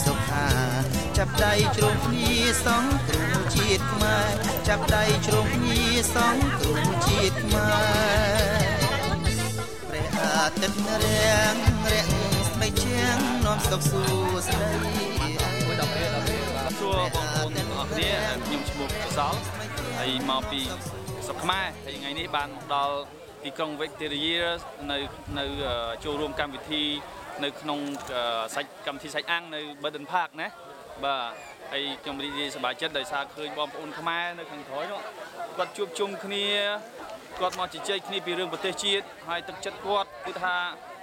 សុខាចាប់ដៃជ្រោមគ្នាសងគ្រូជាតិខ្មែរចាប់ដៃជ្រោមគ្នាសងគ្រូជាតិខ្មែរព្រះអាទិត្យរាំងស្បែកជាងនាំសុខសួស្ដីសួរបងប្អូនទាំងអស់គ្នាខ្ញុំឈ្មោះកសលហើយមកពីស្រុកខ្មែរហើយថ្ងៃនេះបានមកដល់ទីក្រុង Victoria នៅចូលរួមកម្មវិធីនៅក្នុងកម្មវិធីសាច់អាំងនៅ Burden Park ណាបាទហើយខ្ញុំរីករាយសប្បាយចិត្តដោយសារឃើញបងប្អូនខ្មែរនៅខាងក្រោយនោះគាត់ជួបជុំគ្នាគាត់មកជជែកគ្នាពីរឿងប្រទេសជាតិហើយទឹកចិត្តគាត់គឺថា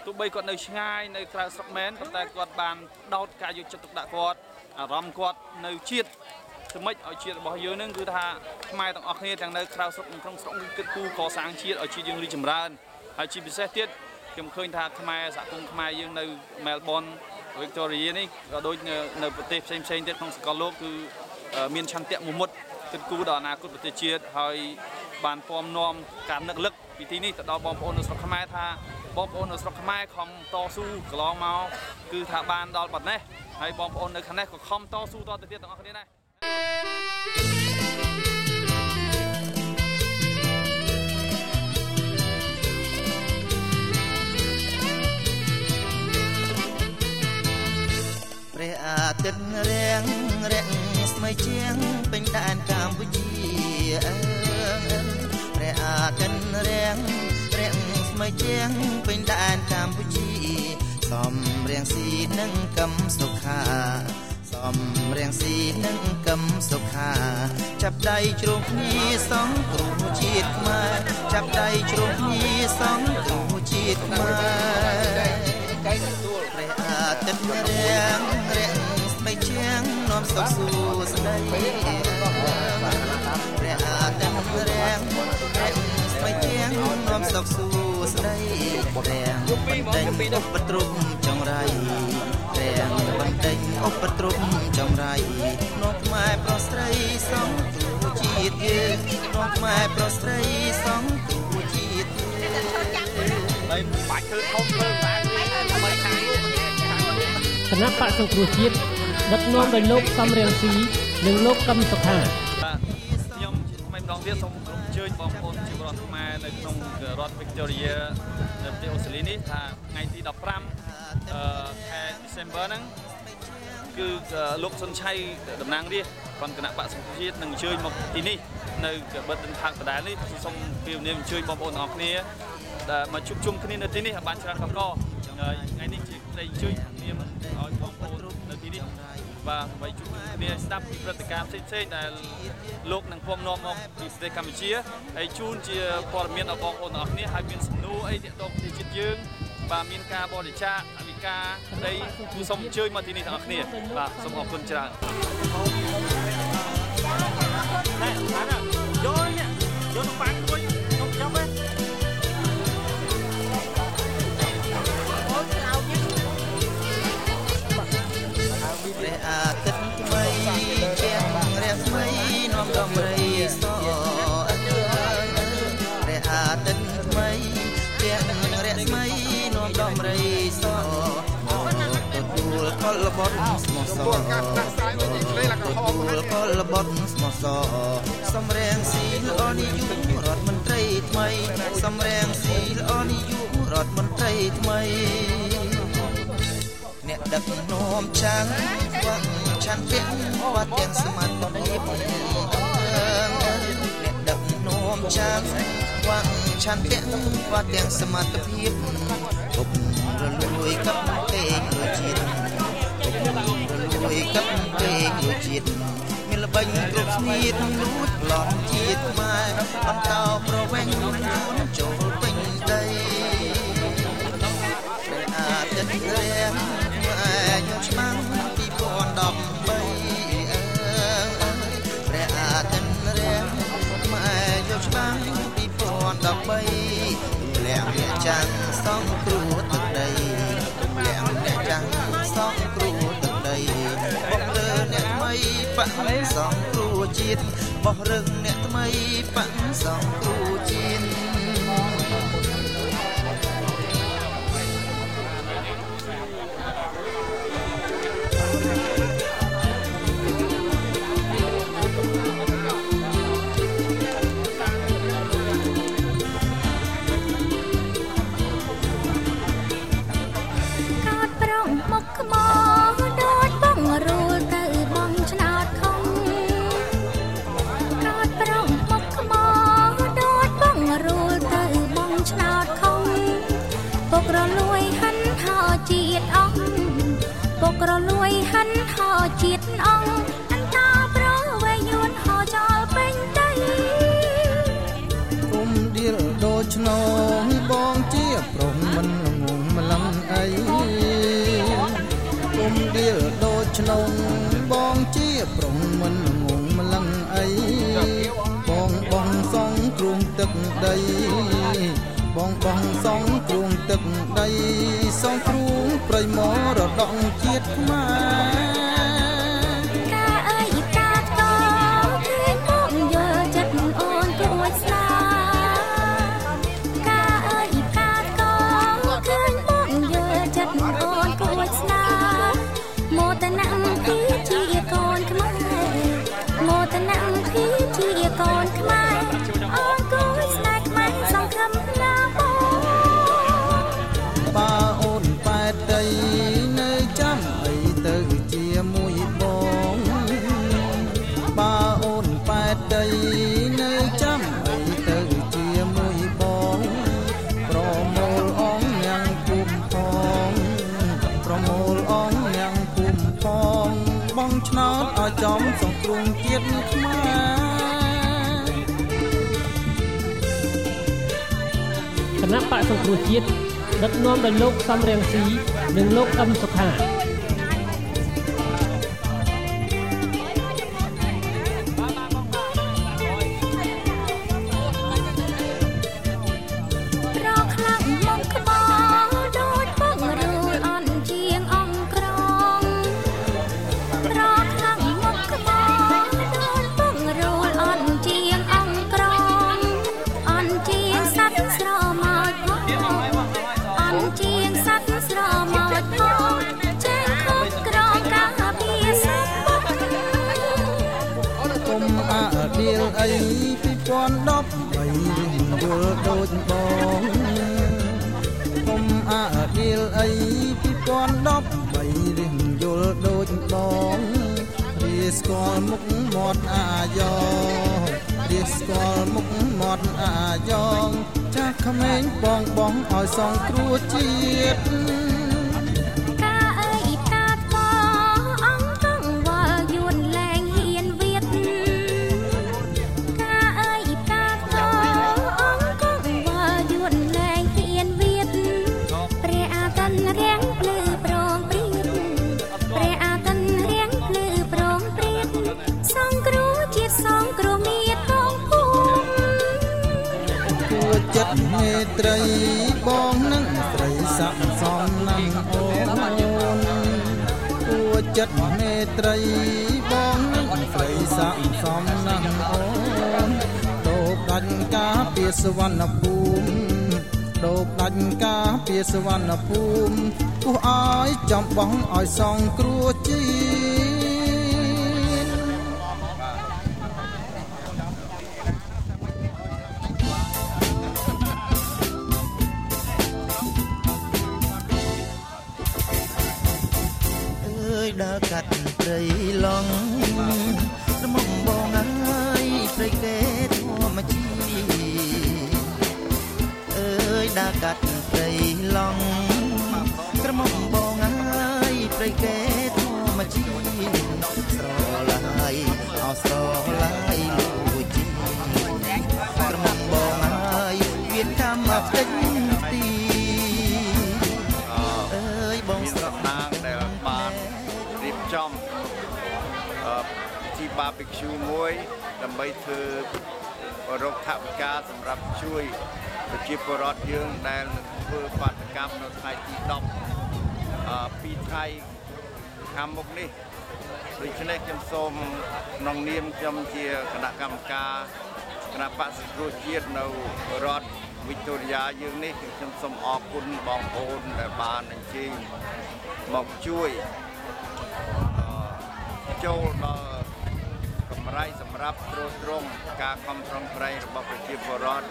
ទោះបីគាត់នៅឆ្ងាយនៅក្រៅស្រុកមែនប៉ុន្តែគាត់បានដោតការយកចិត្តទុកដាក់គាត់អារម្មណ៍គាត់នៅជាតិធ្វើម៉េចឲ្យជាតិរបស់យើងនឹងគឺថាខ្មែរទាំងអស់គ្នាទាំងនៅក្រៅស្រុកនិងក្នុងស្រុកគិតគូរកសាងជាតិឲ្យជាតិយើងរីកចម្រើនហើយជាពិសេសទៀតខ្ញុំឃើញថាខ្មែរសហគមន៍ខ្មែរយើងនៅ Melbourne Victoria នេះក៏ដូចនៅប្រទេសផ្សេងៗទៀតក្នុងសកលលោកគឺមានឆន្ទៈមមុតគិតគូរដល់អនាគតប្រទេសជាតិហើយបានពំនាំការនឹកលឹកពីទីនេះទៅដល់បងប្អូននៅស្រុកខ្មែរថាបងប្អូននៅស្រុកខ្មែរខំតស៊ូកន្លងមកគឺថាបានដល់បាត់នេះហើយបងប្អូននៅខាងនេះក៏ខំតស៊ូតទៅទៀតទាំងអស់គ្នាដែរព្រះអាទិត្យរាំងស្បែកជាងពេញដែនកម្ពុជាព្រះអាទិត្យរាំងស្បែកជាងពេញដែនកម្ពុជាសំរៀងស៊ីនឹងកឹមសុខាសំរៀងស៊ីនឹងកឹមសុខាចាប់ដៃជ្រោមគ្នាសងគ្រូជាតិខ្មែរចាប់ដៃជ្រោមគ្នាសងគ្រូជាតិខ្មែរព្រះអាទិត្យរាំងស្បែកជាងនាំសុខសួស្ដីព្រះអាទិត្យរាំងស្បែកជាងនាំសុខសួស្ដីរាំងបណ្ដេញឧបទ្រពចង្រៃរាំងបណ្ដេញឧបទ្រពចង្រៃនោះខ្មែរប្រុសស្រីសងគ្រូជាតិយើងនោះខ្មែរប្រុសស្រីសងគ្រូជាតិយើងហើយបាច់ធ្វើធំធ្វើតែដើម្បីខាងគណៈបកសង្គ្រោះជាតិដឹកនាំដោយលោកសំរៀងស៊ីនិងលោកកឹមសុខាខ្ញុំថ្មីម្ដងទៀតសូមអញ្ជើញបងប្អូនជាពលរដ្ឋខ្មែរនៅក្នុងរដ្ឋ Victoria នៅប្រទេសអូស្ត្រាលីនេះថាថ្ងៃទី15ខែ December ហ្នឹងគឺលោកសុនឆៃតំណាងរាស្ត្រគណៈបកសង្គ្រោះជាតិនឹងអញ្ជើញមកទីនេះនៅ Burden Park ដដែលនេះសូមពីនាមអញ្ជើញបងប្អូនទាំងអស់គ្នាដែលមកជួបជុំគ្នានៅទីនេះបានច្រើនកកថ្ងៃនេះជាផ្ទៃអញ្ជើញនាមឲ្យបងប្អូននៅទីនេះបាទដើម្បីជួបគ្នាស្ដាប់ពីព្រឹត្តិការណ៍ផ្សេងៗដែលលោកនឹងពំនាំមកពីប្រទេសកម្ពុជាហើយជូនជាព័ត៌មានដល់បងប្អូនទាំងអស់គ្នាហើយមានសំណួរអីទាក់ទងប្រទេសជាតិយើងបាទមានការបរិច្ចាគអធិការអីគឺសូមអញ្ជើញមកទីនេះទាំងអស់គ្នាបាទសូមអរគុណច្រើនយកបានគួយខ្ញុំចាប់ទេព្រះអាទិត្យថ្មីជាងរស្មីនាំដំរីសព្រះអាទិត្យថ្មីជាងរស្មីនាំដំរីសទទួលកលបុត្រស្មោះសរទទួលកលបុត្រស្មោះសរសំរៀងស៊ីល្អនិយមរដ្ឋមន្ត្រីថ្មីសំរៀងស៊ីល្អនិយមរដ្ឋមន្ត្រីថ្មីអ្នកដឹកនាំចាងវងឆន្ទៈបាត់ទាំងសមត្ថភាពអ្នកដឹកនាំចាងវងឆន្ទៈបាត់ទាំងសមត្ថភាពគប់រលួយកាប់ពេកលុយជាតិគប់រលួយកាប់ពេកលុយជាតិមានល្បិញគ្រប់ស្នៀតលួចប្លន់ជាតិខ្មែរអន្តោប្រវេងខ្លួនចូលពេញដីព្រះអាទិត្យរាំងយកច្បាំង2013ព្រះអាទិត្យរាំងខ្មែរយកច្បាំង2013លាក់អ្នកចាំងសងគ្រូទឹកដីលាក់អ្នកចាំងសងគ្រូទឹកដីបោះរើអ្នកថ្មីបាក់សងគ្រូជាតិបោះរឹងអ្នកថ្មីបាក់សងគ្រូជាតិ ជាតិអង្គអន្តោប្រវេយួនហោចោលពេញដីគុំដៀលដូចឆ្នងបងជាព្រមមិនងងម្លឹងអីគុំដៀលដូចឆ្នងបងជាព្រមមិនងងម្លឹងអីបងសងគ្រងទឹកដីបងសងគ្រងទឹកដីសងគ្រងប្រៃមរតកជាតិខ្មែរកាអើយកាតកឃើញបងយល់ចិត្តអូនគួរស្នាកាអើយកាតកឃើញបងយល់ចិត្តអូនគួរស្នាមោតនៈទីជាកូនខ្មែរមោតនៈទីជាកូនខ្មែរអូនគួរស្នេហ៍ខ្មែរសង្ឃឹមណាបាអូនប៉ែតដីនៅចាំអីទៅជាមួយបងបាអូនប៉ែតដីនៅចាំអីទៅជាមួយបងប្រមូលអងញ៉ាំងគុំផងប្រមូលអងញ៉ាំងគុំផងបងឆ្នោតឲ្យចំសង្គ្រោះជាតិខ្មែរគណៈបកសង្គ្រោះជាតិដឹកនាំដោយលោកសំរៀងស៊ីនិងលោកកឹមសុខាអី2013រៀងយល់ដូចបងគុំអាឌីលអី2013រៀងយល់ដូចបងរៀស្គាល់មុខមាត់អាយ៉ងរៀស្គាល់មុខមាត់អាយ៉ងចាស់ក្មេងបងឲ្យសងគ្រោះជាតិចិត្តមេត្រីបងនឹងស្រីស័ក្តិសមណាស់អូនគួរចិត្តមេត្រីបងនឹងស្រីស័ក្តិសមណាស់អូនដូបដាច់ការពារសវណ្ណភូមិដូបដាច់ការពារសវណ្ណភូមិគោះឲ្យចំបងឲ្យសងគ្រោះជាតិដើរកាត់ព្រៃឡង់រំងបងអើយព្រៃកេធម្មជាតិអើយដើរកាត់ព្រៃឡង់ក្រមុំបងអើយព្រៃកេធម្មជាតិស្រឡាយអោស្រឡាយលោកជីក្រមុំបងអើយវាកម្មផ្ទិចទីអើយបងស្រដាងដែលបានរៀបចំទីបាប៊ីឃ្យូមួយដើម្បីធ្វើរកថវិកាសម្រាប់ជួយប្រជាពលរដ្ឋយើងដែលធ្វើបាតកម្មនៅថ្ងៃទី10ពីថ្ងៃខាងមុខនេះដូច្នេះខ្ញុំសូមក្នុងនាមខ្ញុំជាគណៈកម្មការគណៈបក្សសង្គ្រោះជាតិនៅរដ្ឋវីកតូរីយ៉ាយើងនេះខ្ញុំសូមអរគុណបងប្អូនដែលបានអញ្ជើញមកជួយចូលដល់កម្រៃសម្រាប់ទ្រទ្រង់ការខំប្រឹងប្រែងរបស់ប្រជាពលរដ្ឋ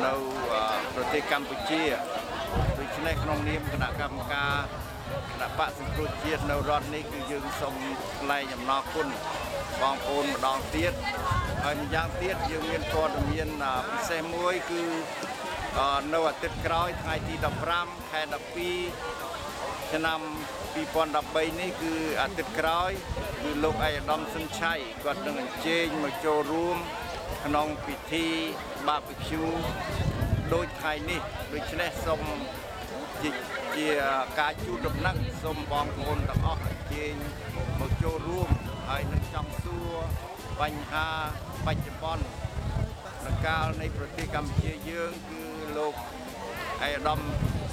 នៅប្រទេសកម្ពុជាដូច្នេះក្នុងនាមគណៈកម្មការគណៈបក្សសង្គ្រោះជាតិនៅរដ្ឋនេះគឺយើងសូមថ្លែងអំណរគុណបងប្អូនម្ដងទៀតហើយម្យ៉ាងទៀតយើងមានព័ត៌មានពិសេសមួយគឺនៅអាទិត្យក្រោយថ្ងៃទី15ខែ12 ឆ្នាំ2013នេះគឺអាទិត្យក្រោយគឺលោកឯកឧត្តមសុនឆៃគាត់នឹងអញ្ជើញមកចូលរួមក្នុងពិធី barbecue ដូចថ្ងៃនេះដូច្នេះសូមជាការជួបដំណឹងសូមបងប្អូនទាំងអស់អញ្ជើញមកចូលរួមហើយនឹងចង់សួរបញ្ហាបច្ចុប្បន្នកាលនៃប្រទេសកម្ពុជាយើងគឺលោកឯកឧត្តម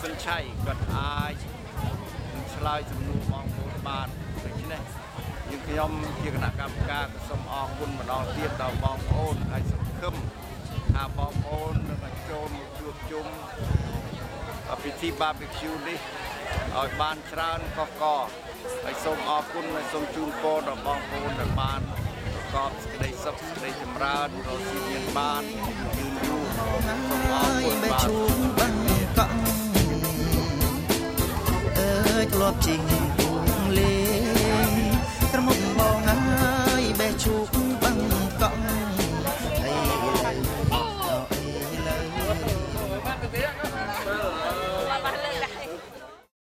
សុនឆៃគាត់អាចឆ្លើយសំណួរបងប្អូនបានដូច្នេះយើងខ្ញុំជាគណៈកម្មការក៏សូមអរគុណម្ដងទៀតដល់បងប្អូនហើយសង្ឃឹមថាបងប្អូននឹងចូលមកជួបជុំពិធី barbecue នេះឲ្យបានច្រើនកកកហើយសូមអរគុណហើយសូមជូនពរដល់បងប្អូនដែលបានប្រកបសេចក្តីសុខសេចក្តីចម្រើនរកស៊ីមានបានយូរយូរសូមអរគុណបាទអើយធ្លាប់ជីងគង់លេ